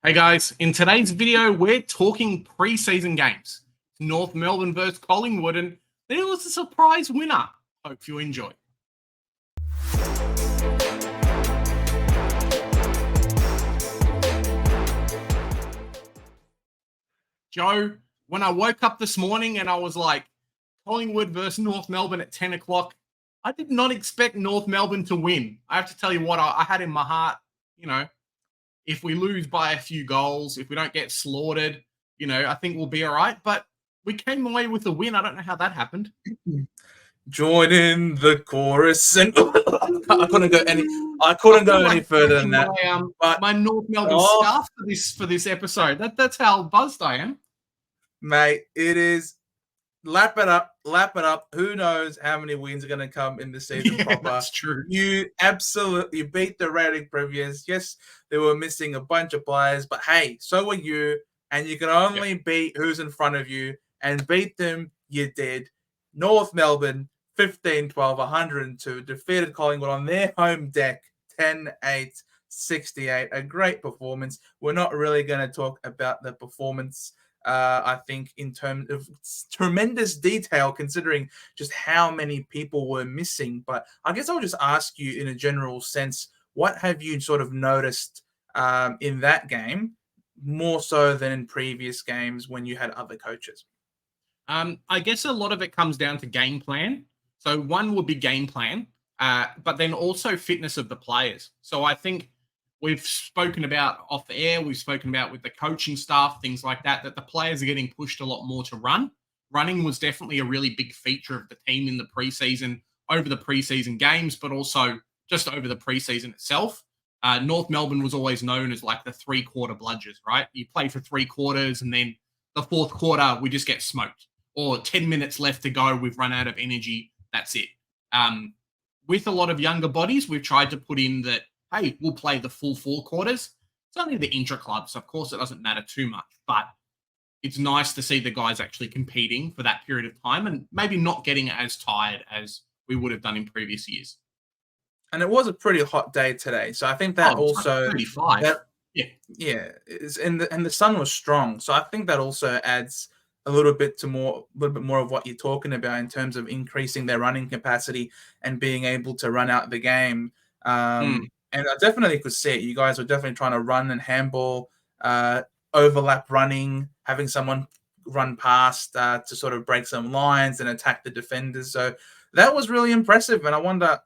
Hey guys, in today's video, we're talking preseason games. North Melbourne versus Collingwood, and there was a surprise winner. Hope you enjoy. Joe, when I woke up this morning and I was like, Collingwood versus North Melbourne at 10 o'clock, I did not expect North Melbourne to win. I have to tell you what, I had in my heart, if we lose by a few goals, if we don't get slaughtered, I think we'll be all right. But we came away with a win. I don't know how that happened. Join in the chorus, and I couldn't go any further than that. My North Melbourne scarf for this episode. That's how buzzed I am, mate. It is. Lap it up. Who knows how many wins are going to come in the season proper? That's true. You absolutely beat the rating previous. Yes, they were missing a bunch of players, but hey, so were you, and you can only beat who's in front of you, and beat them. You did. North Melbourne 15-12, 102 defeated Collingwood on their home deck 10-8, 68. A great performance. We're not really going to talk about the performance. I think in terms of tremendous detail, considering just how many people were missing. But I guess I'll just ask you in a general sense, what have you sort of noticed in that game more so than in previous games when you had other coaches? I guess a lot of it comes down to game plan. So one would be game plan, but then also fitness of the players. So I think we've spoken about off the air, we've spoken about with the coaching staff, things like that the players are getting pushed a lot more to run. Running was definitely a really big feature of the team in the preseason, over the preseason games, but also just over the preseason itself. North Melbourne was always known as like the three-quarter bludgers, right? You play for 3 quarters and then the fourth quarter, we just get smoked. Or 10 minutes left to go, we've run out of energy, that's it. With a lot of younger bodies, we've tried to put in that, hey, we'll play the full 4 quarters. It's only the intra-club, so of course it doesn't matter too much. But it's nice to see the guys actually competing for that period of time and maybe not getting as tired as we would have done in previous years. And it was a pretty hot day today, so I think that also 35. and the sun was strong, so I think that also adds a little bit more of what you're talking about in terms of increasing their running capacity and being able to run out the game. And I definitely could see it. You guys were definitely trying to run and handball, overlap running, having someone run past to sort of break some lines and attack the defenders. So that was really impressive. And I wonder,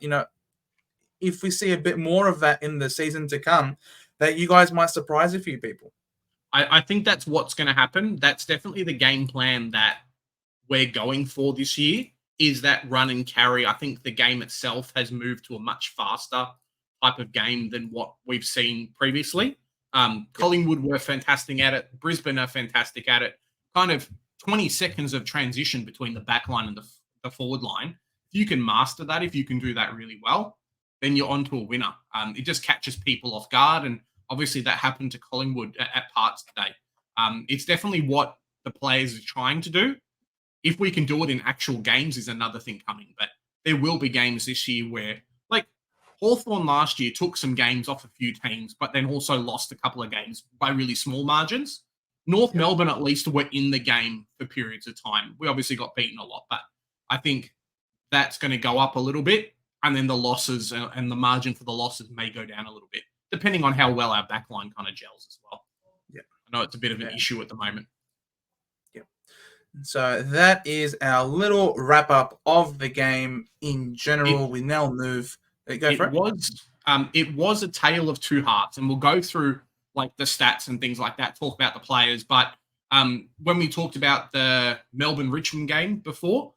if we see a bit more of that in the season to come, that you guys might surprise a few people. I think that's what's going to happen. That's definitely the game plan that we're going for this year, is that run and carry. I think the game itself has moved to a much faster type of game than what we've seen previously. Collingwood were fantastic at it. Brisbane are fantastic at it. Kind of 20 seconds of transition between the back line and the forward line. If you can master that, if you can do that really well, then you're on to a winner. It just catches people off guard, and obviously that happened to Collingwood at parts today. It's definitely what the players are trying to do. If we can do it in actual games is another thing coming, but there will be games this year where, like, Hawthorn last year took some games off a few teams, but then also lost a couple of games by really small margins. North Melbourne at least were in the game for periods of time. We obviously got beaten a lot, but I think that's going to go up a little bit, and then the losses and the margin for the losses may go down a little bit, depending on how well our backline kind of gels as well. Yeah, I know it's a bit of an issue at the moment. Yeah. So that is our little wrap up of the game in general. We now move. It was a tale of two halves, and we'll go through like the stats and things like that, talk about the players. But when we talked about the Melbourne-Richmond game before,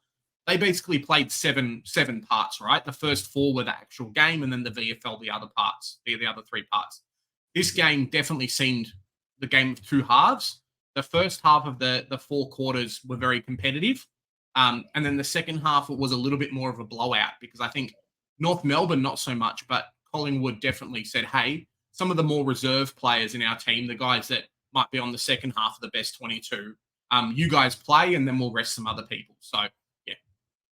they basically played seven parts, right? The first 4 were the actual game, and then the VFL, the other parts, the other 3 parts. This game definitely seemed the game of two halves. The first half of the 4 quarters were very competitive. And then the second half, it was a little bit more of a blowout, because I think North Melbourne, not so much, but Collingwood definitely said, hey, some of the more reserve players in our team, the guys that might be on the second half of the best 22, you guys play, and then we'll rest some other people. So, yeah,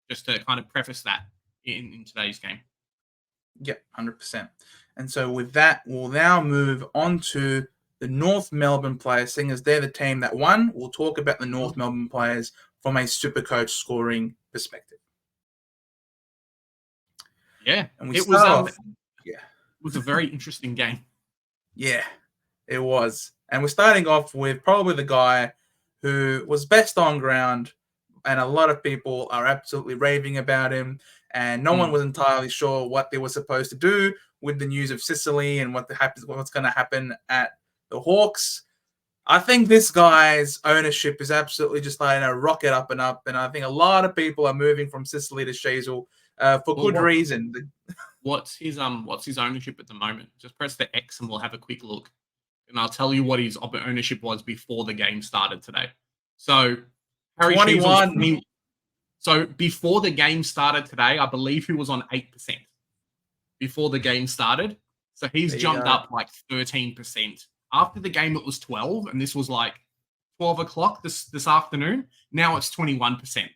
just to kind of preface that in today's game. Yeah, 100%. And so with that, we'll now move on to the North Melbourne players, seeing as they're the team that won, we'll talk about the North Melbourne players from a Supercoach scoring perspective. Yeah, And we it was start off. Yeah. it was a very interesting game. Yeah, it was. And we're starting off with probably the guy who was best on ground, and a lot of people are absolutely raving about him. And no one was entirely sure what they were supposed to do with the news of Sicily and what's going to happen at the Hawks. I think this guy's ownership is absolutely just starting to rocket up and up. And I think a lot of people are moving from Sicily to Shazel for good reason. What's his ownership at the moment? Just press the X and we'll have a quick look. And I'll tell you what his ownership was before the game started today. So Harry 21. So before the game started today, I believe he was on 8% before the game started. So he's jumped up like 13%. After the game, it was 12, and this was like 12 o'clock this afternoon. Now it's 21%.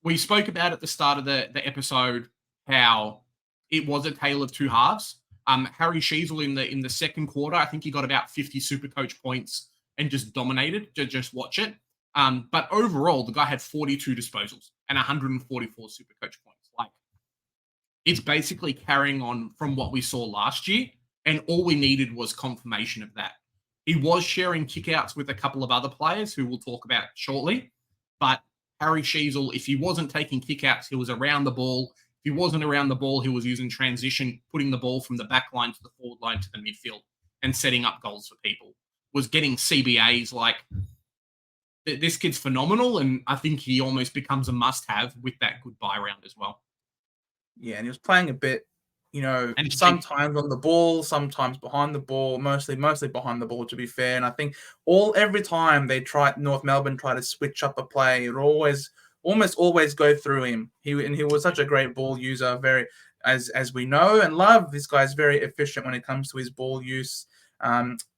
We spoke about at the start of the episode how it was a tale of two halves. Harry Sheezel in the second quarter, I think he got about 50 Supercoach points and just dominated. Just watch it. But overall, the guy had 42 disposals and 144 Supercoach points. Like, it's basically carrying on from what we saw last year, and all we needed was confirmation of that. He was sharing kickouts with a couple of other players who we'll talk about shortly, but Harry Sheezel, if he wasn't taking kickouts, he was around the ball. If he wasn't around the ball, he was using transition, putting the ball from the back line to the forward line to the midfield and setting up goals for people. Was getting CBAs. Like, this kid's phenomenal, and I think he almost becomes a must-have with that goodbye round as well. Yeah, and he was playing a bit, sometimes on the ball, sometimes behind the ball, mostly behind the ball, to be fair. And I think every time North Melbourne try to switch up a play, it almost always go through him. He was such a great ball user, very as we know and love. This guy's very efficient when it comes to his ball use.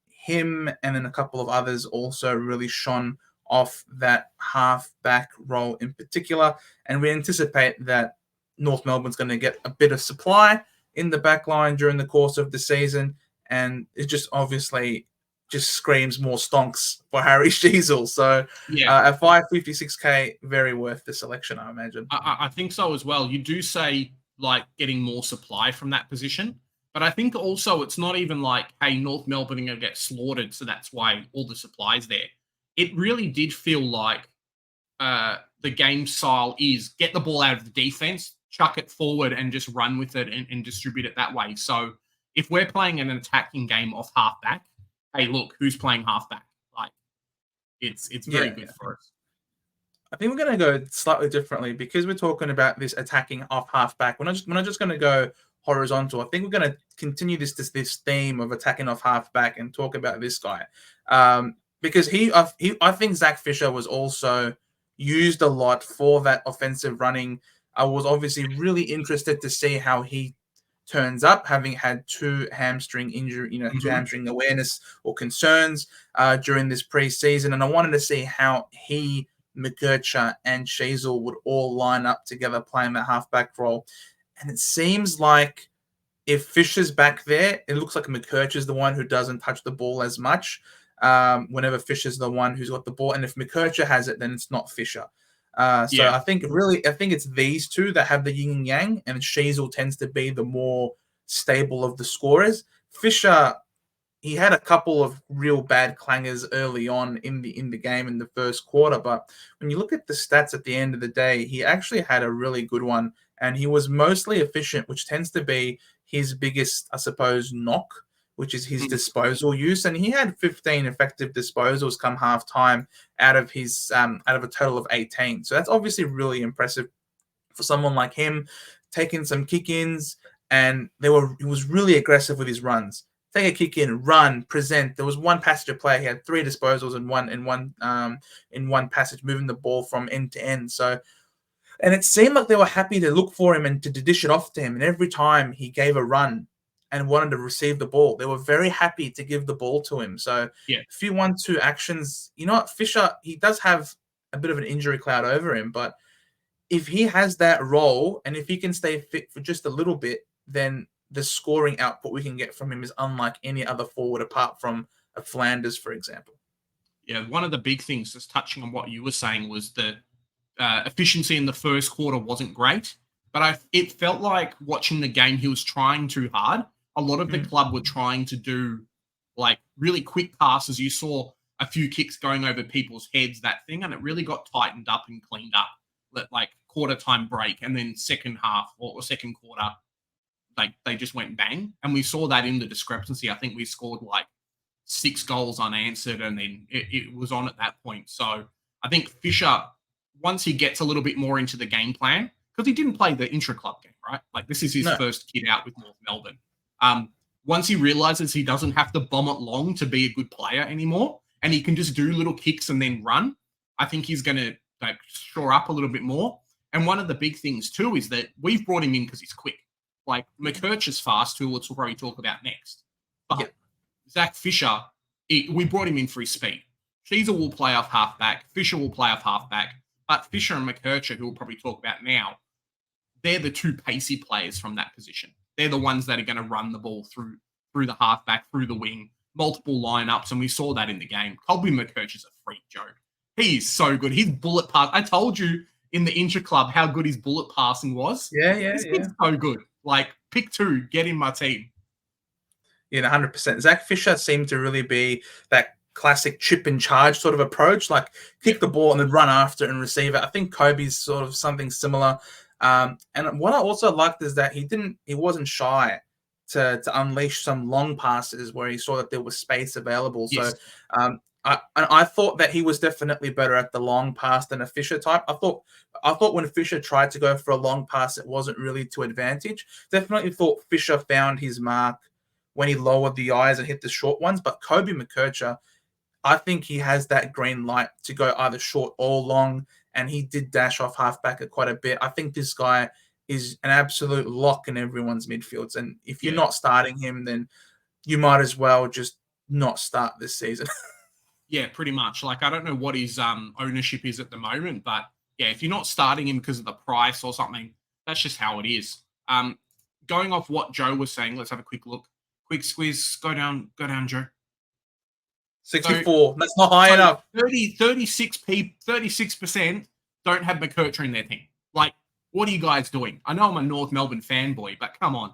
Him and then a couple of others also really shone off that half-back role in particular. And we anticipate that North Melbourne's going to get a bit of supply in the back line during the course of the season. And it just obviously just screams more stonks for Harry Sheezel. So at 556K, very worth the selection, I imagine. I think so as well. You do say, like, getting more supply from that position. But I think also it's not even like, hey, North Melbourne are going to get slaughtered, so that's why all the supply's there. It really did feel like the game style is get the ball out of the defense, chuck it forward, and just run with it and distribute it that way. So if we're playing an attacking game off halfback, hey, look, who's playing halfback? Like, it's very good for us. I think we're going to go slightly differently because we're talking about this attacking off halfback. We're not just going to go horizontal. I think we're going to continue this theme of attacking off halfback and talk about this guy. Because I think Zach Fisher was also used a lot for that offensive running. I was obviously really interested to see how he turns up, having had two hamstring injury, two hamstring awareness or concerns during this preseason. And I wanted to see how he, McGurcher, and Sheezel would all line up together playing that halfback role. And it seems like if Fisher's back there, it looks like McGurcher's the one who doesn't touch the ball as much. Whenever Fisher's the one who's got the ball, and if McGurcher has it, then it's not Fisher. I think it's these two that have the yin and yang, and Sheezel tends to be the more stable of the scorers. Fisher, he had a couple of real bad clangers early on in the game in the first quarter, but when you look at the stats at the end of the day, he actually had a really good one, and he was mostly efficient, which tends to be his biggest, I suppose, knock, which is his disposal use. And he had 15 effective disposals come halftime out of a total of 18. So that's obviously really impressive for someone like him, taking some kick-ins, and he was really aggressive with his runs. Take a kick in, run, present. There was one passenger player. He had 3 disposals in one passage, moving the ball from end to end. So, and it seemed like they were happy to look for him and to dish it off to him. And every time he gave a run and wanted to receive the ball, they were very happy to give the ball to him. So, a few 1-2 actions. You know what, Fisher, he does have a bit of an injury cloud over him, but if he has that role and if he can stay fit for just a little bit, then the scoring output we can get from him is unlike any other forward apart from a Flanders, for example. Yeah, one of the big things, just touching on what you were saying, was the efficiency in the first quarter wasn't great. But it felt like watching the game, he was trying too hard. A lot of the club were trying to do like really quick passes. You saw a few kicks going over people's heads, that thing, and it really got tightened up and cleaned up. Like quarter time break, and then second half or second quarter, like they just went bang. And we saw that in the discrepancy. I think we scored like 6 goals unanswered, and then it was on at that point. So I think Fisher, once he gets a little bit more into the game plan, because he didn't play the intra-club game, right? Like this is his first kid out with North Melbourne. Once he realizes he doesn't have to bomb it long to be a good player anymore, and he can just do little kicks and then run, I think he's going to like shore up a little bit more. And one of the big things too is that we've brought him in because he's quick. Like McCurch is fast too, which we'll probably talk about next. But Zach Fisher, we brought him in for his speed. Sheezel will play off halfback. Fisher will play off halfback. But Fisher and McCurcher, who we'll probably talk about now, they're the two pacey players from that position. They're the ones that are going to run the ball through the halfback, through the wing, multiple lineups, and we saw that in the game. Colby McCurch is a freak, Joe. He's so good. His bullet pass. I told you in the intra-club how good his bullet passing was. He's so good. Like, pick 2, get in my team. Yeah, 100%. Zach Fisher seemed to really be that classic chip and charge sort of approach, like kick the ball and then run after it and receive it. I think Kobe's sort of something similar. And what I also liked is that he wasn't shy to unleash some long passes where he saw that there was space available. Yes. So I thought that he was definitely better at the long pass than a Fisher type. I thought when Fisher tried to go for a long pass, it wasn't really to advantage. Definitely thought Fisher found his mark when he lowered the eyes and hit the short ones. But Kobe McCurcher, I think he has that green light to go either short or long, and he did dash off halfback quite a bit. I think this guy is an absolute lock in everyone's midfields, and if you're not starting him, then you might as well just not start this season. Yeah, pretty much. Like, I don't know what his ownership is at the moment, but yeah, if you're not starting him because of the price or something, that's just how it is. Going off what Joe was saying, let's have a quick look. Quick squeeze. Go down, Joe. 64. That's not high enough. 36% don't have McCurcher in their team. Like, what are you guys doing? I know I'm a North Melbourne fanboy, but come on.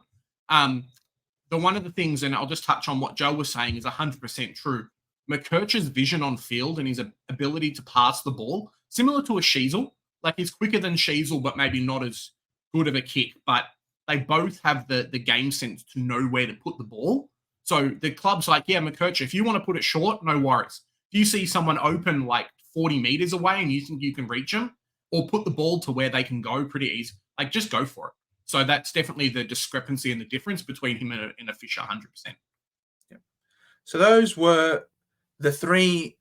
One of the things, and I'll just touch on what Joe was saying, is 100% true. McCurcher's vision on field and his ability to pass the ball, similar to a Sheezel. Like, he's quicker than Sheezel, but maybe not as good of a kick. But they both have the game sense to know where to put the ball. So the club's like, yeah, McCurcher, if you want to put it short, no worries. If you see someone open like 40 meters away and you think you can reach them, or put the ball to where they can go pretty easy, like, just go for it. So that's definitely the discrepancy and the difference between him and a Fisher, 100%. Yeah. So those were the 3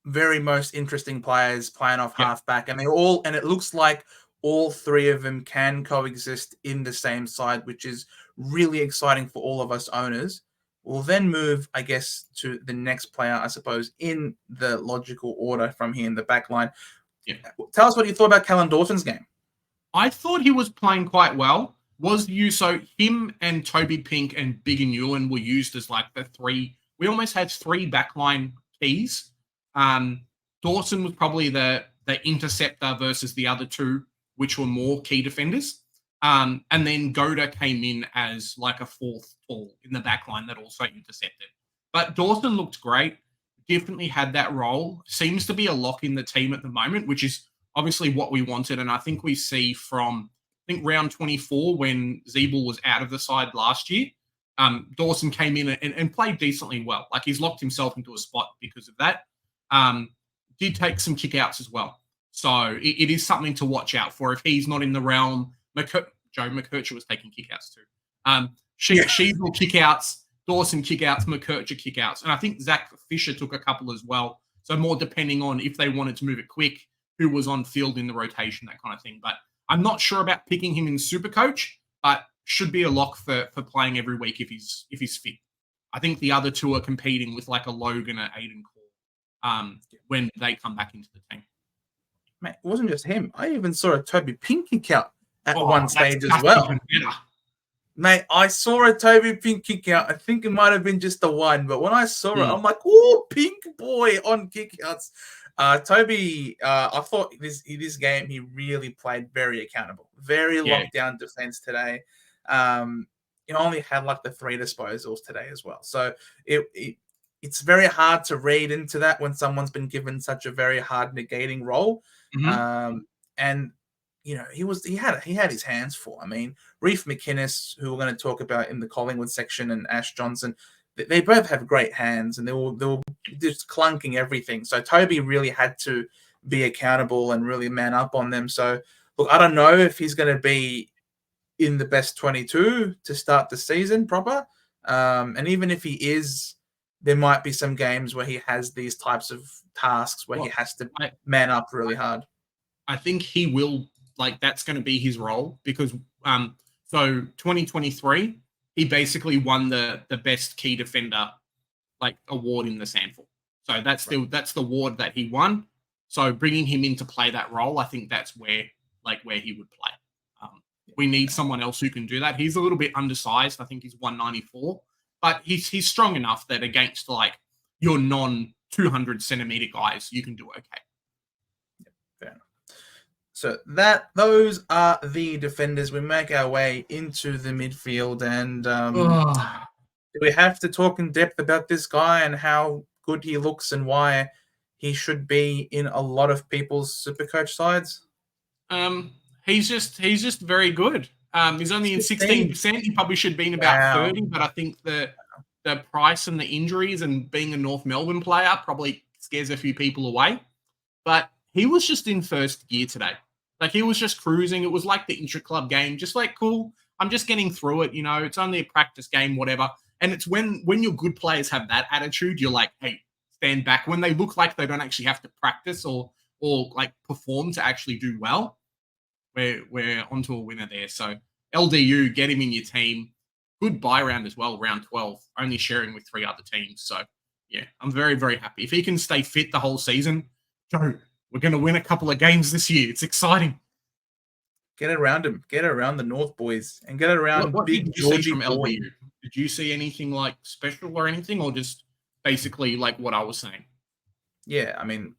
very most interesting players playing off halfback, and it looks like all 3 of them can coexist in the same side, which is really exciting for all of us owners. We'll then move, I guess, to the next player, I suppose, in the logical order from here in the back line. Yeah. Tell us what you thought about Callan Dawson's game. I thought he was playing quite well. So him and Toby Pink and Big and Ewan were used as like the 3. We almost had 3 backline keys. Dawson was probably the interceptor versus the other 2, which were more key defenders. And then Goda came in as like a 4th tall in the back line that also intercepted. But Dawson looked great. Definitely had that role. Seems to be a lock in the team at the moment, which is obviously what we wanted. And I think we see from, round 24 when Zeeble was out of the side last year, Dawson came in and played decently well. Like, he's locked himself into a spot because of that. Did take some kickouts as well. So it is something to watch out for. If he's not in the realm, Joe McCurcher was taking kickouts too. Sheezel kickouts, Dawson kickouts, McCurcher kickouts. And I think Zach Fisher took a couple as well. So more depending on if they wanted to move it quick, who was on field in the rotation, that kind of thing. But I'm not sure about picking him in Supercoach, but should be a lock for playing every week if he's fit. I think the other 2 are competing with like a Logan or Aiden Cole when they come back into the team. Mate, it wasn't just him. I even saw a Toby Pink kick out at one stage as well. Mate, I saw a Toby Pink kick out. I think it might have been just the one, but when I saw it, Hmm. I'm like, "Oh, Pink boy on kickouts." Toby, I thought this game he really played very accountable, very Yeah. locked down defense today. He only had like the 3 disposals today as well, so it's very hard to read into that when someone's been given such a very hard negating role. Mhm. And you know, he had his hands full. I mean, Reef McInnes, who we're going to talk about in the Collingwood section, and Ash Johnson, they both have great hands, and they were just clunking everything. So Toby really had to be accountable and really man up on them. So look, I don't know if he's going to be in the best 22 to start the season proper. And even if he is, there might be some games where he has these types of tasks where he Well, has to I man up really hard. I think he will, like, that's going to be his role because so 2023 he basically won the best key defender like award in the Sandful. So that's the award that he won. So bringing him in to play that role, I think that's where he would play. Um, we need someone else who can do that. He's a little bit undersized. I think he's 194, but he's strong enough that against like your non 200 centimeter guys, you can do okay. Fair enough. So those are the defenders. We make our way into the midfield, and do we have to talk in depth about this guy and how good he looks and why he should be in a lot of people's Supercoach sides? He's just very good. He's only in 15. 16%. He probably should be in about Wow. 30, but I think the price and the injuries and being a North Melbourne player probably scares a few people away. But he was just in first gear today. Like he was just cruising. It was like the intra-club game, just like cool. I'm just getting through it. You know, it's only a practice game, whatever. And it's when your good players have that attitude, you're like, hey, stand back. When they look like they don't actually have to practice or like perform to actually do well, we're onto a winner there. So LDU, get him in your team. Good buy round as well, round 12, only sharing with 3 other teams. So yeah, I'm very, very happy. If he can stay fit the whole season, Joe, we're going to win a couple of games this year. It's exciting. Get around him. Get around the North boys and get around What Big did you see Georgie from boy. LDU? Did you see anything like special or anything, or just basically like what I was saying? Yeah, I mean,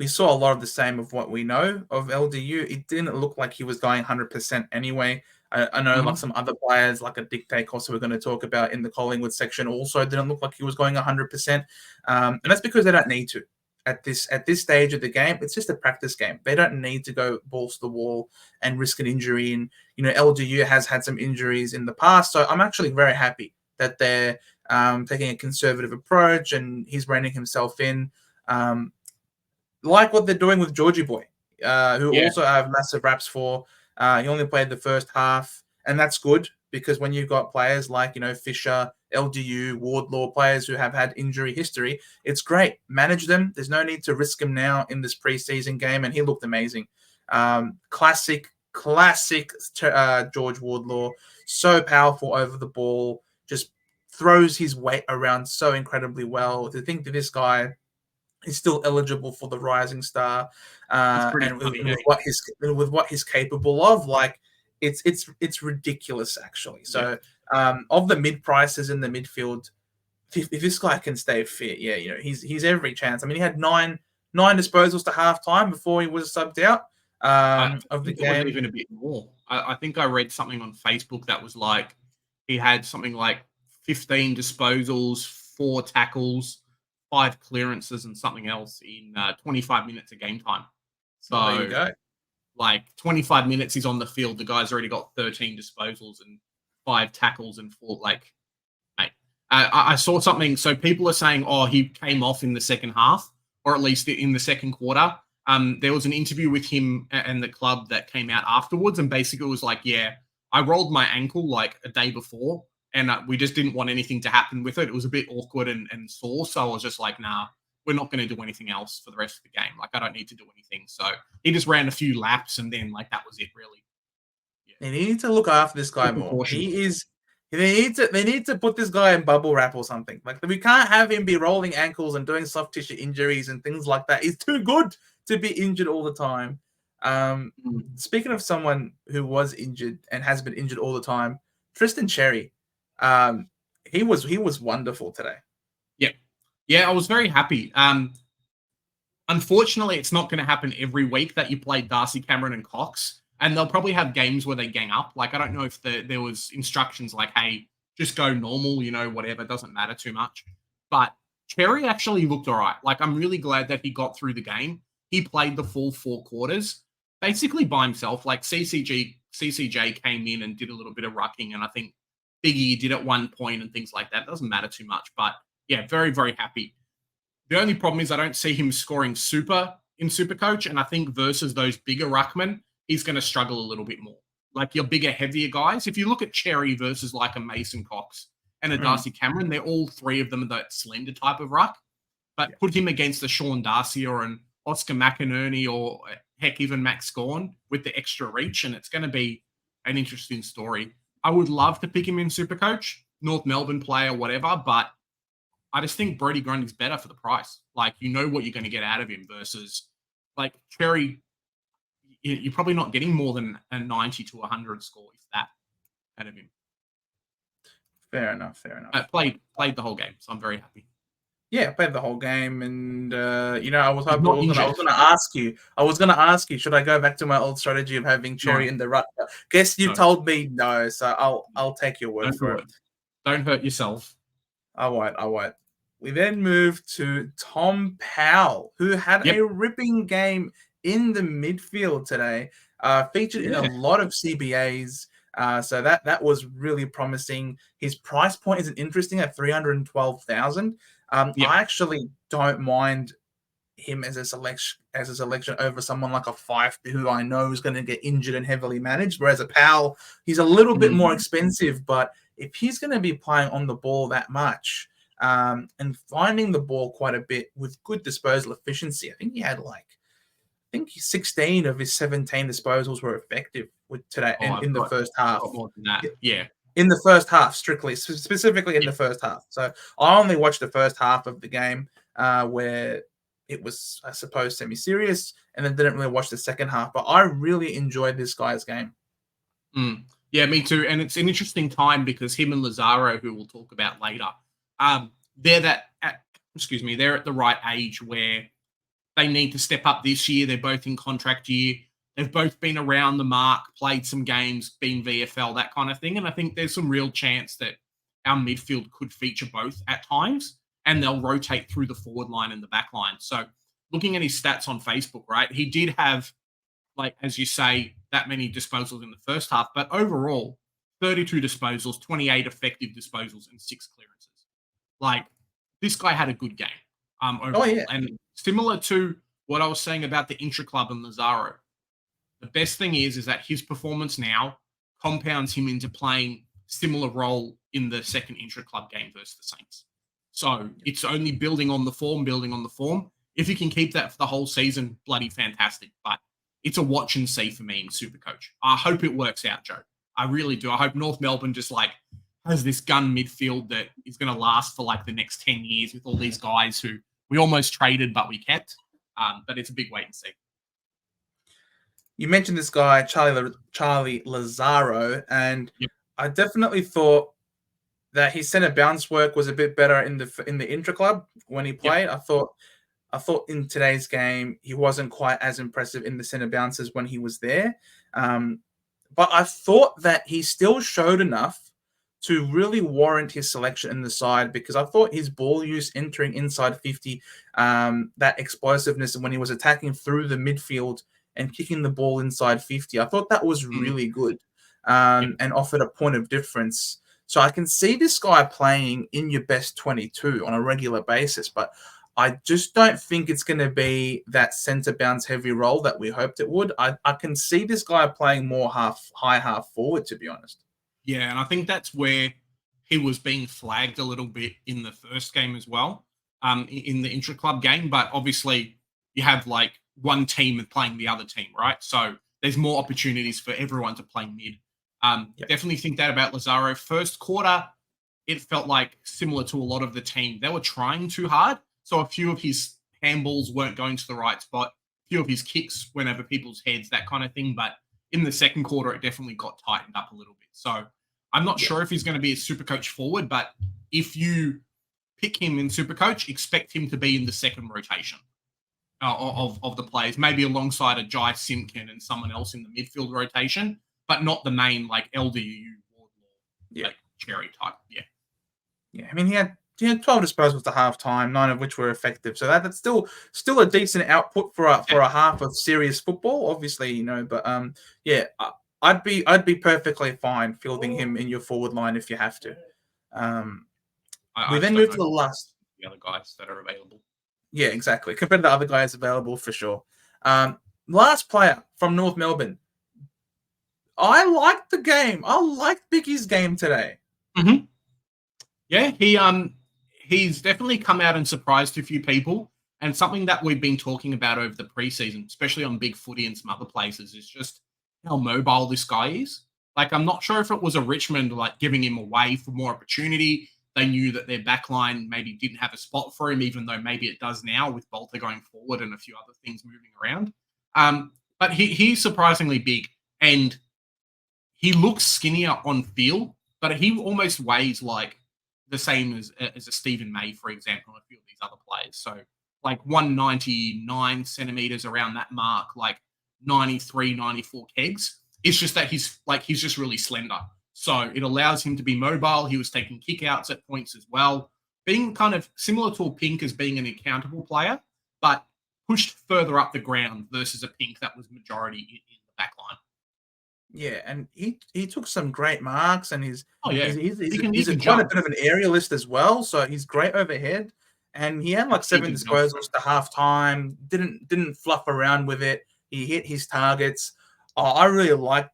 we saw a lot of the same of what we know of LDU. It didn't look like he was going 100% anyway. I know like some other players, like a Dictate, also we're going to talk about in the Collingwood section, also didn't look like he was going 100%. And that's because they don't need to. At this stage of the game, it's just a practice game. They don't need to go balls to the wall and risk an injury. And you know, LDU has had some injuries in the past, so I'm actually very happy that they're taking a conservative approach and he's reining himself in. Like what they're doing with Georgie Boy, who Yeah, also have massive raps for. He only played the first half, and that's good because when you've got players like, you know, Fisher, LDU, Wardlaw, players who have had injury history, it's great. Manage them. There's no need to risk him now in this preseason game, and he looked amazing. Classic George Wardlaw, so powerful over the ball, just throws his weight around so incredibly well. To think that this guy is still eligible for the Rising Star, it's pretty and funny. with what he's capable of, like it's ridiculous actually. Yeah. So of the mid prices in the midfield, if this guy can stay fit, yeah, you know, he's every chance. I mean, he had nine disposals to halftime before he was subbed out I of the think it was game. even a bit more. I think I read something on Facebook that was like he had something like 15 disposals, 4 tackles, 5 clearances, and something else in 25 minutes of game time. Well, there you So, go. like 25 minutes he's on the field, the guy's already got 13 disposals and 5 tackles and 4. Like, mate, I saw something. So people are saying, oh, he came off in the second half, or at least in the second quarter. There was an interview with him and the club that came out afterwards, and basically was like, yeah, I rolled my ankle like a day before, and we just didn't want anything to happen with it. It was a bit awkward and sore, so I was just like, nah, we're not going to do anything else for the rest of the game. Like, I don't need to do anything. So he just ran a few laps, and then like that was it, really. Yeah. They need to look after this guy Good more. precaution. He is. They need to put this guy in bubble wrap or something. Like we can't have him be rolling ankles and doing soft tissue injuries and things like that. He's too good to be injured all the time. Mm. Speaking of someone who was injured and has been injured all the time, Tristan Cherry, he was wonderful today. Yeah, I was very happy. Unfortunately, it's not going to happen every week that you play Darcy Cameron and Cox, and they'll probably have games where they gang up. Like, I don't know if there was instructions like, hey, just go normal, whatever, doesn't matter too much. But Cherry actually looked all right. Like, I'm really glad that he got through the game. He played the full 4 quarters, basically by himself. Like, CCJ came in and did a little bit of rucking, and I think Biggie did at one point and things like that. It doesn't matter too much, but yeah, very, very happy. The only problem is I don't see him scoring super in Supercoach, and I think versus those bigger ruckmen, he's going to struggle a little bit more. Like your bigger, heavier guys, if you look at Cherry versus like a Mason Cox and a Darcy Cameron, they're all 3 of them that slender type of ruck. But put him against a Sean Darcy or an Oscar McInerney or heck, even Max Scorn with the extra reach, and it's going to be an interesting story. I would love to pick him in Supercoach, North Melbourne player, whatever, but I just think Brody Grundy's better for the price. Like, you know what you're going to get out of him versus, like, Cherry, you're probably not getting more than a 90 to 100 score, if that, out of him. Fair enough. Played the whole game, so I'm very happy. Yeah, played the whole game, and I was going to ask you, should I go back to my old strategy of having Cherry in the ruck? Guess you told me no, so I'll take your word for it. Don't hurt yourself. I won't. We then moved to Tom Powell, who had a ripping game in the midfield today, featured in a lot of CBAs. So that was really promising. His price point is interesting at 312,000. I actually don't mind him as a selection over someone like a Fife, who I know is going to get injured and heavily managed. Whereas a Powell, he's a little bit more expensive, but if he's going to be playing on the ball that much and finding the ball quite a bit with good disposal efficiency, I think he had 16 of his 17 disposals were effective with today in the first half. More than that, yeah. In the first half, specifically in the first half. So I only watched the first half of the game where it was, I suppose, semi-serious, and then didn't really watch the second half. But I really enjoyed this guy's game. Yeah, me too. And it's an interesting time because him and Lazaro, who we'll talk about later, they're at the right age where they need to step up this year. They're both in contract year. They've both been around the mark, played some games, been VFL, that kind of thing. And I think there's some real chance that our midfield could feature both at times, and they'll rotate through the forward line and the back line. So looking at his stats on Facebook, right, he did have, like, as you say, that many disposals in the first half, but overall, 32 disposals, 28 effective disposals, and 6 clearances. Like, this guy had a good game overall. And similar to what I was saying about the intra-club and Lazaro, the best thing is that his performance now compounds him into playing similar role in the second intra-club game versus the Saints. So it's only building on the form. If you can keep that for the whole season, bloody fantastic. But it's a watch and see for me in Supercoach. I hope it works out, Joe. I really do. I hope North Melbourne just has this gun midfield that is going to last for the next 10 years with all these guys who we almost traded, but we kept. But it's a big wait and see. You mentioned this guy, Charlie Lazaro, and I definitely thought that his centre bounce work was a bit better in the intra club when he played. I thought in today's game he wasn't quite as impressive in the centre bounces when he was there, but I thought that he still showed enough to really warrant his selection in the side, because I thought his ball use entering inside 50, that explosiveness when he was attacking through the midfield and kicking the ball inside 50, I thought that was really good and offered a point of difference. So I can see this guy playing in your best 22 on a regular basis, but I just don't think it's going to be that centre bounce heavy role that we hoped it would. I can see this guy playing more high half forward, to be honest. Yeah, and I think that's where he was being flagged a little bit in the first game as well, in the intra-club game. But obviously you have one team playing the other team, right? So there's more opportunities for everyone to play mid. Definitely think that about Lazaro. First quarter, it felt similar to a lot of the team. They were trying too hard. So a few of his handballs weren't going to the right spot. A few of his kicks went over people's heads, that kind of thing. But in the second quarter, it definitely got tightened up a little bit. So I'm not sure if he's going to be a Supercoach forward, but if you pick him in Supercoach, expect him to be in the second rotation of the players, maybe alongside a Jai Simpkin and someone else in the midfield rotation, but not the main like LDU Wardlaw, like Cherry type. Yeah. I mean, he had 12 disposals to half time, 9 of which were effective. So that's still a decent output for a half of serious football, obviously, But I'd be perfectly fine fielding him in your forward line if you have to. We then move to the other guys that are available. Yeah, exactly. Compared to the other guys available, for sure. Last player from North Melbourne. I liked the game. I liked Biggie's game today. Mm-hmm. Yeah, he's definitely come out and surprised a few people. And something that we've been talking about over the preseason, especially on Big Footy and some other places, is just how mobile this guy is. Like, I'm not sure if it was a Richmond like giving him away for more opportunity. They knew that their backline maybe didn't have a spot for him, even though maybe it does now with Bolter going forward and a few other things moving around. But he's surprisingly big, and he looks skinnier on feel, but he almost weighs like the same as a Stephen May, for example, and a few of these other players. So like 199 centimeters around that mark, like 93, 94 kegs. It's just that he's just really slender. So it allows him to be mobile. He was taking kickouts at points as well, being kind of similar to a Pink as being an accountable player, but pushed further up the ground versus a Pink that was majority in the back line. Yeah, and he took some great marks, and he's quite a bit of an aerialist as well. So he's great overhead, and he had like 7 disposals to half time. Didn't fluff around with it. He hit his targets. I really liked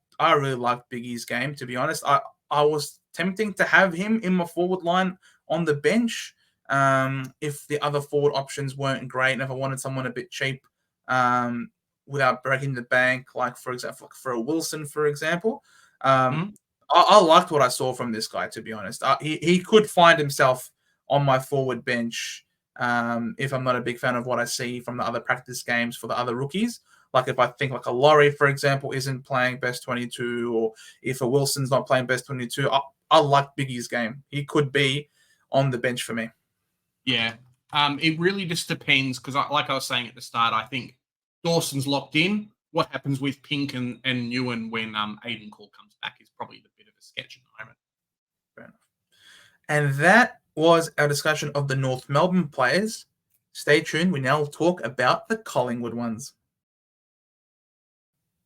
Biggie's game, to be honest. I was tempting to have him in my forward line on the bench if the other forward options weren't great, and if I wanted someone a bit cheap without breaking the bank, like for example, for a Wilson, for example. I liked what I saw from this guy, to be honest. He could find himself on my forward bench if I'm not a big fan of what I see from the other practice games for the other rookies. Like if I think like a Laurie, for example, isn't playing best 22, or if a Wilson's not playing best 22, I like Biggie's game. He could be on the bench for me. Yeah. It really just depends because like I was saying at the start, I think Dawson's locked in. What happens with Pink and Ewan when Aiden Cole comes back is probably a bit of a sketch at the moment. Fair enough. And that was our discussion of the North Melbourne players. Stay tuned. We now talk about the Collingwood ones.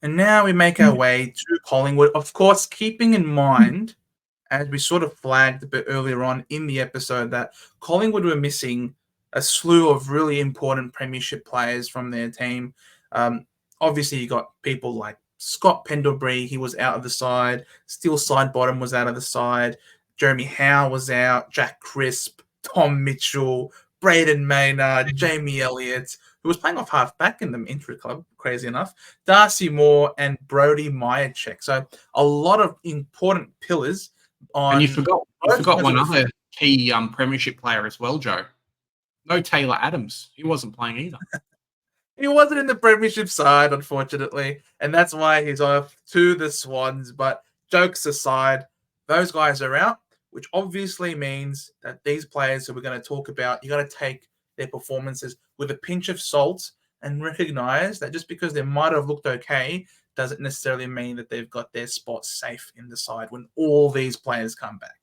And now we make our way to Collingwood, of course, keeping in mind, as we sort of flagged a bit earlier on in the episode, that Collingwood were missing a slew of really important premiership players from their team. Obviously, you got people like Scott Pendlebury, he was out of the side. Steele Sidebottom was out of the side. Jeremy Howe was out. Jack Crisp, Tom Mitchell, Braden Maynard, Jamie Elliott, who was playing off half-back in the injury club, crazy enough, Darcy Moore, and Brody Myercheck. So a lot of important pillars. And you forgot one other key premiership player as well, Joe. No Taylor Adams. He wasn't playing either. He wasn't in the premiership side, unfortunately, and that's why he's off to the Swans. But jokes aside, those guys are out, which obviously means that these players that we're going to talk about, you got to take their performances with a pinch of salt and recognize that just because they might have looked okay doesn't necessarily mean that they've got their spot safe in the side when all these players come back.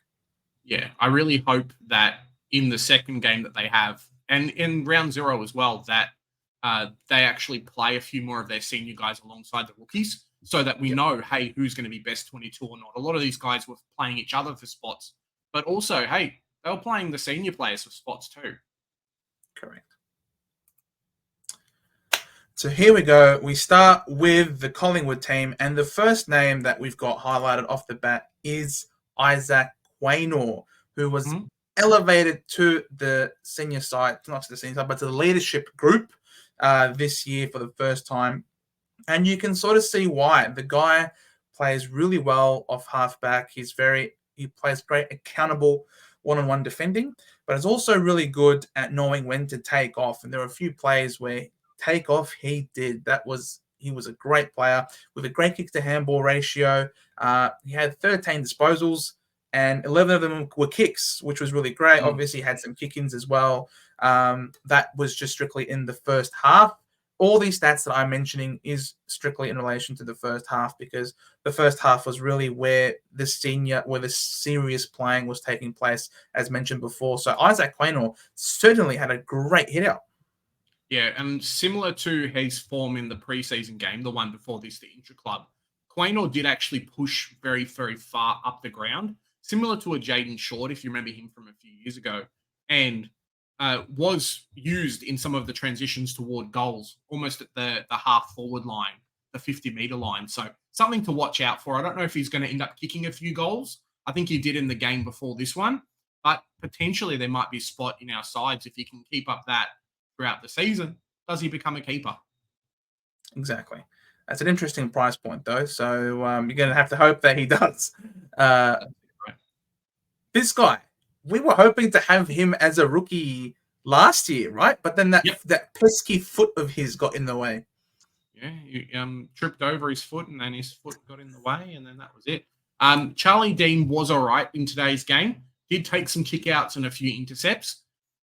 Yeah, I really hope that in the second game that they have, and in round 0 as well, that they actually play a few more of their senior guys alongside the rookies so that we know, hey, who's going to be best 22 or not. A lot of these guys were playing each other for spots, but also, hey, they were playing the senior players for spots too. Correct. So here we go. We start with the Collingwood team, and the first name that we've got highlighted off the bat is Isaac Quaynor, who was elevated to the senior side, not to the senior side, but to the leadership group this year for the first time. And you can sort of see why. The guy plays really well off halfback. He plays great accountable one-on-one defending, but is also really good at knowing when to take off. And there are a few plays where take off he did. He was a great player with a great kick to handball ratio. He had 13 disposals and 11 of them were kicks, which was really great. Mm. Obviously, had some kick-ins as well. That was just strictly in the first half. All these stats that I'm mentioning is strictly in relation to the first half, because the first half was really where the serious playing was taking place, as mentioned before. So Isaac Quaynor certainly had a great hit out. Yeah, and similar to his form in the preseason game, the one before this, the intra-club, Quaynor did actually push very, very far up the ground, similar to a Jaden Short, if you remember him from a few years ago, and was used in some of the transitions toward goals, almost at the half-forward line, the 50-meter line. So something to watch out for. I don't know if he's going to end up kicking a few goals. I think he did in the game before this one, but potentially there might be a spot in our sides if he can keep up that throughout the season. Does he become a keeper? Exactly. That's an interesting price point, though. So you're going to have to hope that he does. This guy, we were hoping to have him as a rookie last year, right? But then that pesky foot of his got in the way. Yeah, he tripped over his foot, and then his foot got in the way, and then that was it. Charlie Dean was all right in today's game. Did take some kickouts and a few intercepts.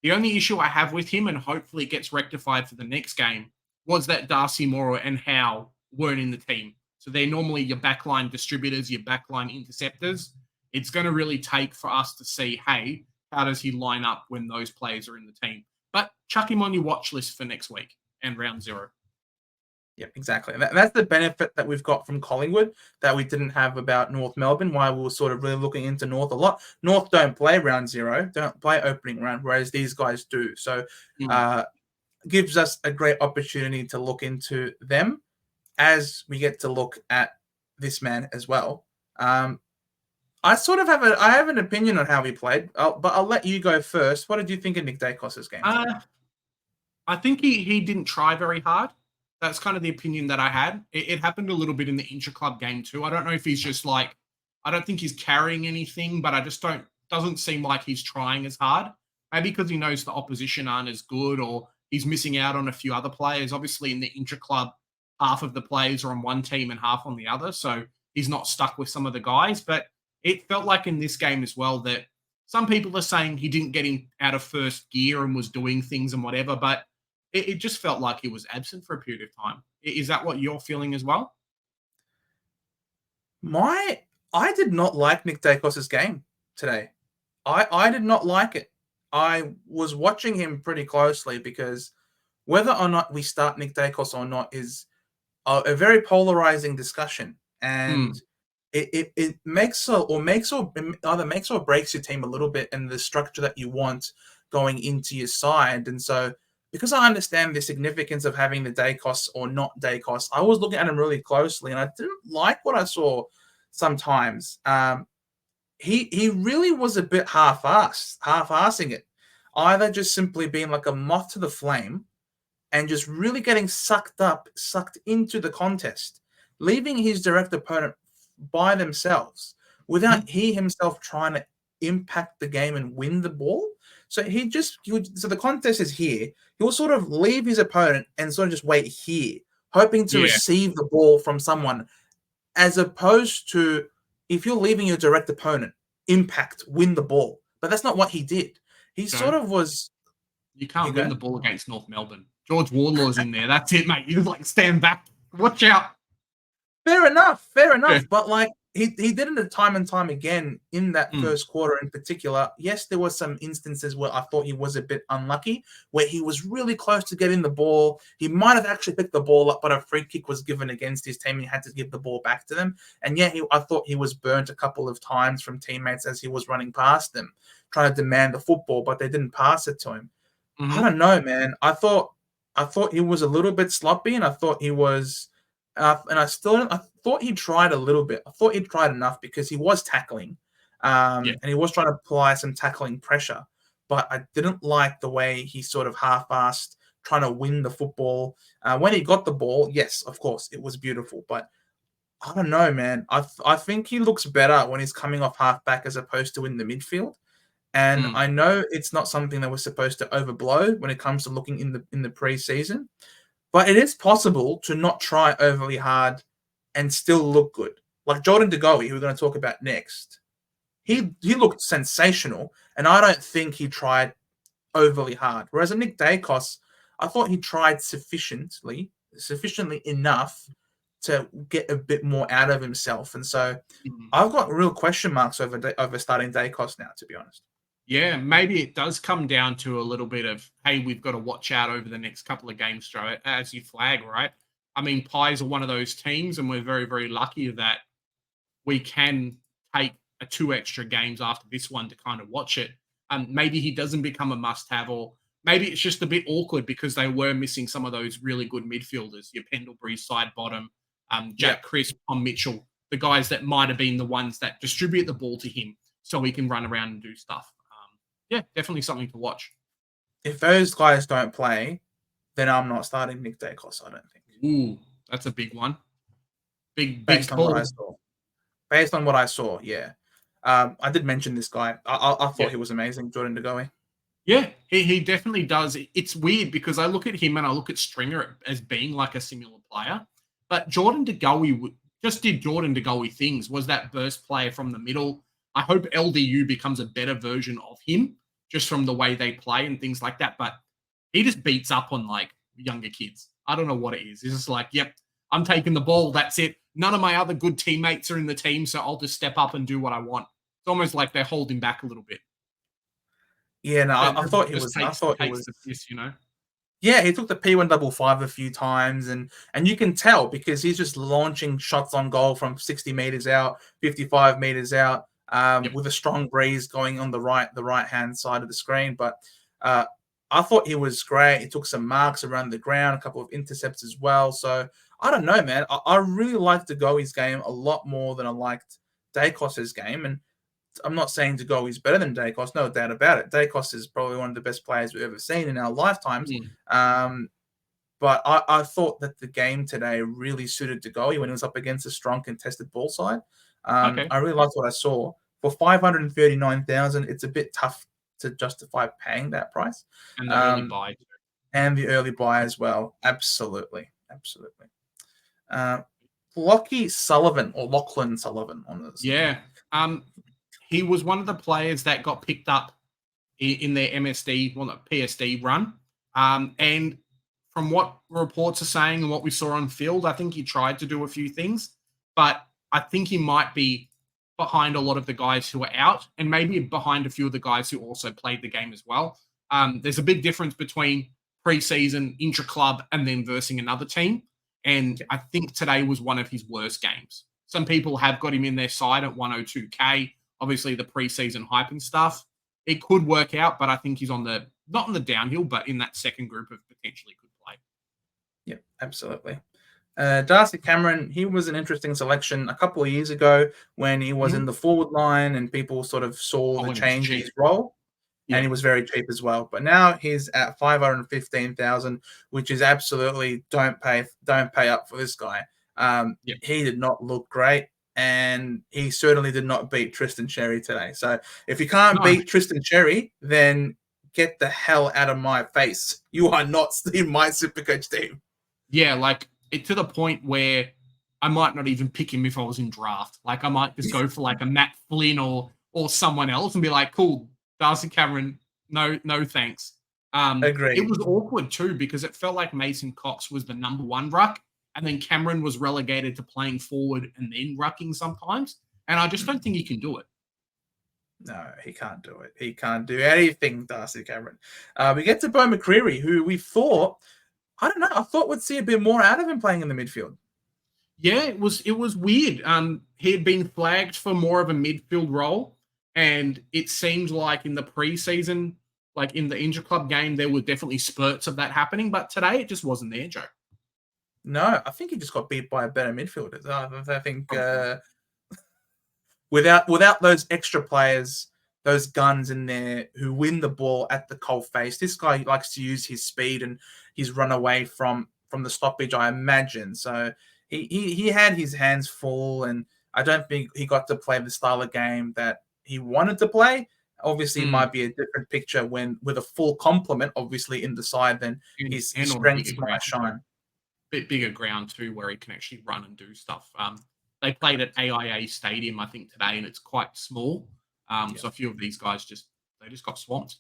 The only issue I have with him, and hopefully it gets rectified for the next game, was that Darcy Morrow and Howe weren't in the team. So they're normally your backline distributors, your backline interceptors. It's going to really take for us to see, hey, how does he line up when those players are in the team? But chuck him on your watch list for next week and round 0. Yep, exactly. That's the benefit that we've got from Collingwood that we didn't have about North Melbourne, why we were sort of really looking into North a lot. North don't play round 0, don't play opening round, whereas these guys do. So gives us a great opportunity to look into them as we get to look at this man as well. I sort of have an opinion on how he played, but I'll let you go first. What did you think of Nick Dacos's game? I think he didn't try very hard. That's kind of the opinion that I had. It happened a little bit in the intra-club game too. I don't know if he's just like, I don't think he's carrying anything, but I just doesn't seem like he's trying as hard. Maybe because he knows the opposition aren't as good, or he's missing out on a few other players. Obviously in the intra-club, half of the players are on one team and half on the other. So he's not stuck with some of the guys, but it felt like in this game as well that some people are saying he didn't get him out of first gear and was doing things and whatever, but it just felt like he was absent for a period of time. Is that what you're feeling as well? I did not like Nick Dacos's game today. I did not like it. I was watching him pretty closely because whether or not we start Nick Dacos or not is a very polarizing discussion, and it either makes or breaks your team a little bit and the structure that you want going into your side. And so, because I understand the significance of having the Dacos or not Dacos, I was looking at him really closely, and I didn't like what I saw sometimes. He really was a bit half-assing it, either just simply being like a moth to the flame and just really getting sucked into the contest, leaving his direct opponent by themselves without he himself trying to impact the game and win the ball. So so the contest is here. He will sort of leave his opponent and sort of just wait here, hoping to receive the ball from someone, as opposed to if you're leaving your direct opponent, impact, win the ball. But that's not what he did. He sort of was. You can't win the ball against North Melbourne. George Warlaw's in there. That's it, mate. You just like stand back. Watch out. Fair enough. Yeah. But like he did it time and time again in that first quarter in particular. Yes, there were some instances where I thought he was a bit unlucky, where he was really close to getting the ball. He might have actually picked the ball up, but a free kick was given against his team and he had to give the ball back to them. And I thought he was burnt a couple of times from teammates as he was running past them, trying to demand the football, but they didn't pass it to him. I don't know, man. I thought he was a little bit sloppy, and I thought he was I thought he tried a little bit. I thought he tried enough because he was tackling, and he was trying to apply some tackling pressure. But I didn't like the way he sort of half-assed trying to win the football. When he got the ball, yes, of course, it was beautiful. But I don't know, man. I think he looks better when he's coming off halfback as opposed to in the midfield. And I know it's not something that we're supposed to overblow when it comes to looking in the preseason. But it is possible to not try overly hard and still look good. Like Jordan De Goey, who we're going to talk about next. he looked sensational, and I don't think he tried overly hard. Whereas a Nick Dacos, I thought he tried sufficiently enough to get a bit more out of himself. And so I've got real question marks over starting Dacos now, to be honest. Yeah, maybe it does come down to a little bit of, hey, we've got to watch out over the next couple of games, Joe, as you flag, right? I mean, Pies are one of those teams, and we're very, very lucky that we can take 2 extra games after this one to kind of watch it. Maybe he doesn't become a must-have, or maybe it's just a bit awkward because they were missing some of those really good midfielders, your Pendlebury side bottom, Jack Crisp, Tom Mitchell, the guys that might have been the ones that distribute the ball to him so he can run around and do stuff. Yeah, definitely something to watch. If those guys don't play, then I'm not starting Nick Dacos, I don't think. Ooh, that's a big one. Big Based on what I call. saw. Based on what I saw, yeah. I did mention this guy. I thought he was amazing, Jordan De Goey. Yeah, he definitely does. It's weird because I look at him and I look at Stringer as being like a similar player, but Jordan De Goey just did Jordan De Goey things, was that burst player from the middle. I hope LDU becomes a better version of him just from the way they play and things like that, but he just beats up on like younger kids. I don't know what it is. It's just like, yep, I'm taking the ball. That's it. None of my other good teammates are in the team, so I'll just step up and do what I want. It's almost like they're holding back a little bit. Yeah, no, I thought he Just was. I thought he was. The piss, you know. Yeah, he took the P155 a few times, and you can tell because he's just launching shots on goal from 60 meters out, 55 meters out, with a strong breeze going on the right hand side of the screen. But I thought he was great. He took some marks around the ground, a couple of intercepts as well. So I don't know, man. I really liked De Goey's game a lot more than I liked Dacos's game. And I'm not saying De Goey's better than Dacos, no doubt about it. Dacos is probably one of the best players we've ever seen in our lifetimes. But I thought that the game today really suited De Goey when he was up against a strong contested ball side. I really liked what I saw. For 539,000, it's a bit tough to justify paying that price. And the early buy. And the early buy as well. Absolutely. Lachlan Sullivan on this. Yeah. He was one of the players that got picked up in their PSD run. And from what reports are saying and what we saw on field, I think he tried to do a few things, but I think he might be behind a lot of the guys who are out and maybe behind a few of the guys who also played the game as well. There's a big difference between preseason, intra-club, and then versing another team. And I think today was one of his worst games. Some people have got him in their side at 102K. Obviously, the preseason hype and stuff. It could work out, but I think he's not on the downhill, but in that second group of potentially could play. Yeah, absolutely. Darcy Cameron, he was an interesting selection a couple of years ago when he was in the forward line and people sort of saw the change in his role. Yeah. And he was very cheap as well. But now he's at 515,000, which is absolutely don't pay up for this guy. He did not look great, and he certainly did not beat Tristan Cherry today. So if you can't beat Tristan Cherry, then get the hell out of my face. You are not in my Supercoach team. Yeah, like to the point where I might not even pick him if I was in draft. Like I might just go for like a Matt Flynn or someone else and be like, cool, Darcy Cameron, no thanks. Agreed. It was awkward too because it felt like Mason Cox was the number one ruck, and then Cameron was relegated to playing forward and then rucking sometimes. And I just don't think he can do it. No, he can't do it. He can't do anything, Darcy Cameron. We get to Bo McCreary, who we thought, I don't know, I thought we'd see a bit more out of him playing in the midfield. Yeah, it was weird. He had been flagged for more of a midfield role, and it seemed like in the preseason, like in the intra-club game, there were definitely spurts of that happening, but today it just wasn't there, Joe. No, I think he just got beat by a better midfielder. I think without those extra players, those guns in there who win the ball at the cold face, this guy likes to use his speed and his run away from the stoppage, I imagine. So he had his hands full, and I don't think he got to play the style of game that he wanted to play. Obviously, it might be a different picture with a full complement, obviously, in the side, then his strengths might shine. Bit bigger ground too, where he can actually run and do stuff. They played at AIA Stadium, I think, today, and it's quite small. So a few of these guys they just got swamped.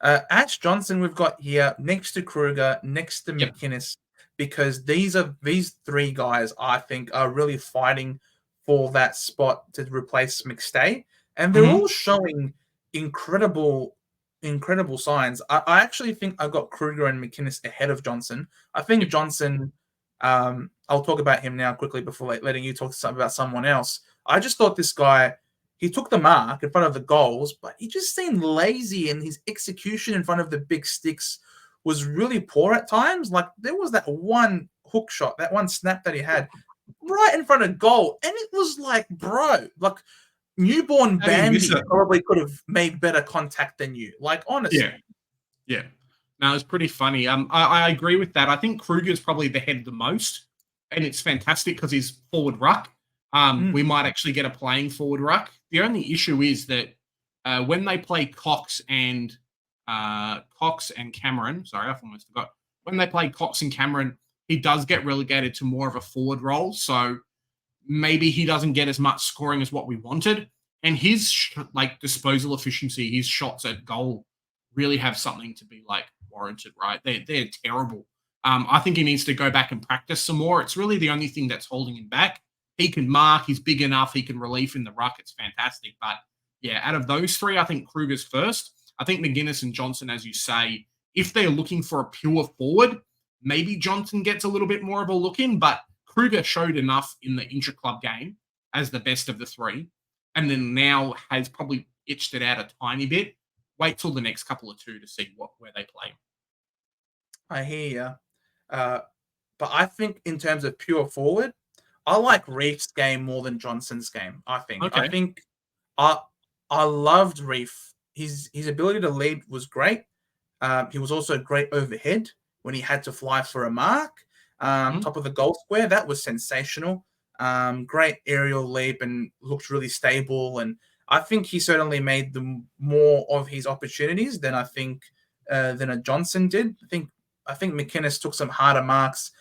Ash Johnson, we've got here next to Kruger, next to Yep. McInnes, because these three guys I think are really fighting for that spot to replace McStay, and they're all showing incredible signs. I actually think I got Kruger and McInnes ahead of Johnson. I think Johnson. I'll talk about him now quickly before letting you talk about someone else. I just thought this guy. He took the mark in front of the goals, but he just seemed lazy, and his execution in front of the big sticks was really poor at times. Like, there was that one hook shot, that one snap that he had right in front of goal, and it was like, bro, like newborn Bambi probably could have made better contact than you. Like, honestly. Yeah. No, it's pretty funny. I agree with that. I think Kruger's probably the head the most, and it's fantastic because he's forward ruck. We might actually get a playing forward ruck. The only issue is that when they play Cox and Cameron, sorry, I almost forgot. When they play Cox and Cameron, he does get relegated to more of a forward role. So maybe he doesn't get as much scoring as what we wanted. And his disposal efficiency, his shots at goal really have something to be warranted, right? They're terrible. I think he needs to go back and practice some more. It's really the only thing that's holding him back. He can mark. He's big enough. He can relieve in the ruck. It's fantastic. But, yeah, out of those three, I think Kruger's first. I think McGuinness and Johnson, as you say, if they're looking for a pure forward, maybe Johnson gets a little bit more of a look in. But Kruger showed enough in the intra-club game as the best of the three, and then now has probably itched it out a tiny bit. Wait till the next couple of two to see where they play. I hear you. But I think in terms of pure forward, I like Reef's game more than Johnson's game. I think. Okay. I think I loved Reef. His ability to lead was great. He was also great overhead when he had to fly for a mark. Top of the goal square, that was sensational. Great aerial leap and looked really stable. And I think he certainly made more of his opportunities than than a Johnson did. I think McInnes took some harder marks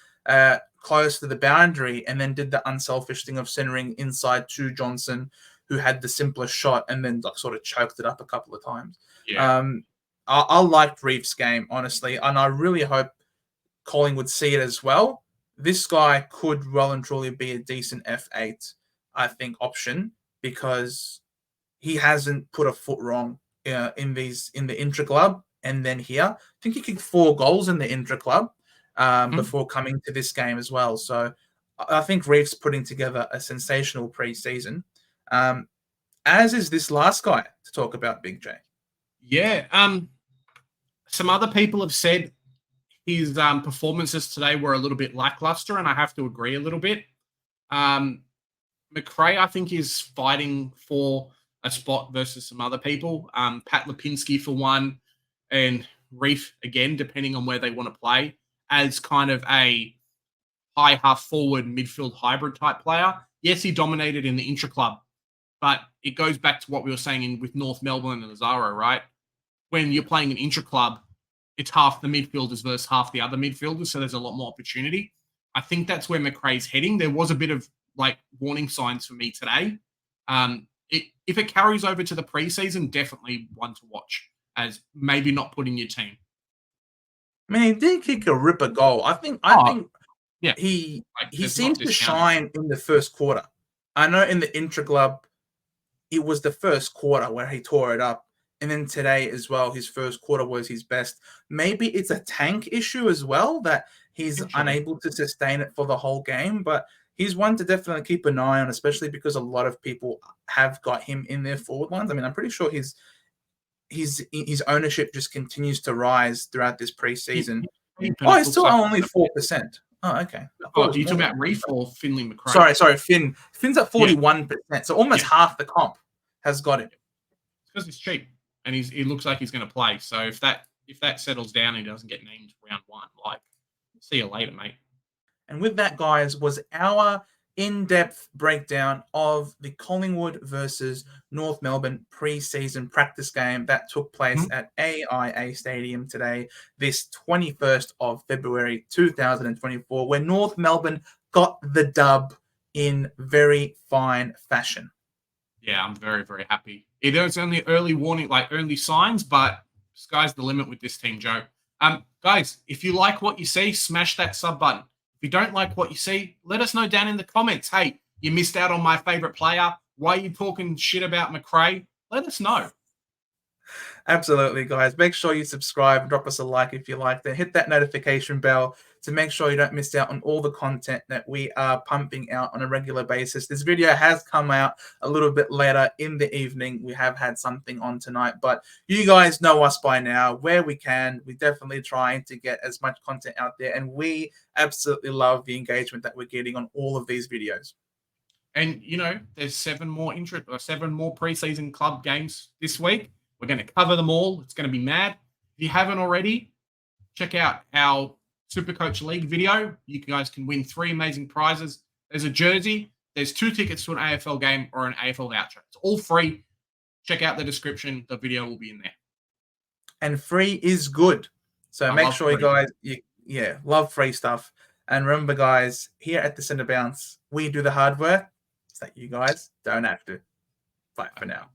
close to the boundary and then did the unselfish thing of centering inside to Johnson, who had the simplest shot and then sort of choked it up a couple of times. Yeah. I liked Reeves' game, honestly, and I really hope Collingwood see it as well. This guy could well and truly be a decent F8, I think, option, because he hasn't put a foot wrong in the intra-club and then here. I think he kicked 4 goals in the intra-club before coming to this game as well. So I think Reef's putting together a sensational preseason, as is this last guy to talk about, Big J. Yeah. Some other people have said his performances today were a little bit lackluster, and I have to agree a little bit. McRae, I think, is fighting for a spot versus some other people. Pat Lipinski for one, and Reef again, depending on where they want to play, as kind of a high half forward midfield hybrid type player. Yes, he dominated in the intra-club, but it goes back to what we were saying with North Melbourne and Lazaro, right? When you're playing an intra-club, it's half the midfielders versus half the other midfielders, so there's a lot more opportunity. I think that's where McRae's heading. There was a bit of warning signs for me today. If it carries over to the preseason, definitely one to watch, as maybe not putting your team. I mean, he did kick a ripper goal. I think yeah, he seems to shine in the first quarter. I know in the intra-club, it was the first quarter where he tore it up. And then today as well, his first quarter was his best. Maybe it's a tank issue as well, that he's unable to sustain it for the whole game. But he's one to definitely keep an eye on, especially because a lot of people have got him in their forward lines. I mean, I'm pretty sure his ownership just continues to rise throughout this preseason. He's still only 4%. Oh, okay. Are you talking about Reef or Finley Sorry, McRae? Finn. Finn's at 41%, so almost half the comp has got him. It's because he's cheap and he looks like he's going to play. So if that settles down and he doesn't get named round 1, see you later, mate. And with that, guys, was our in-depth breakdown of the Collingwood versus North Melbourne preseason practice game that took place at AIA Stadium today, this 21st of February 2024, where North Melbourne got the dub in very fine fashion. Yeah, I'm very, very happy. Either it's only early warning, like early signs, but sky's the limit with this team, Joe. Guys, if you like what you see, smash that sub button. If you don't like what you see, let us know down in the comments. Hey, you missed out on my favorite player. Why are you talking shit about McRae? Let us know. Absolutely, guys. Make sure you subscribe and drop us a like if you liked it. Hit that notification bell to make sure you don't miss out on all the content that we are pumping out on a regular basis. This video has come out a little bit later in the evening. We have had something on tonight, but you guys know us by now. Where we can, we're definitely trying to get as much content out there, and we absolutely love the engagement that we're getting on all of these videos. And there's 7 more preseason club games this week. We're going to cover them all. It's going to be mad. If you haven't already, check out our Supercoach League video. You guys can win 3 amazing prizes. There's a jersey. There's 2 tickets to an AFL game or an AFL voucher. It's all free. Check out the description. The video will be in there. And free is good. So make sure you guys, love free stuff. And remember, guys, here at the Centre Bounce, we do the hard work so that you guys don't have to. Bye for now.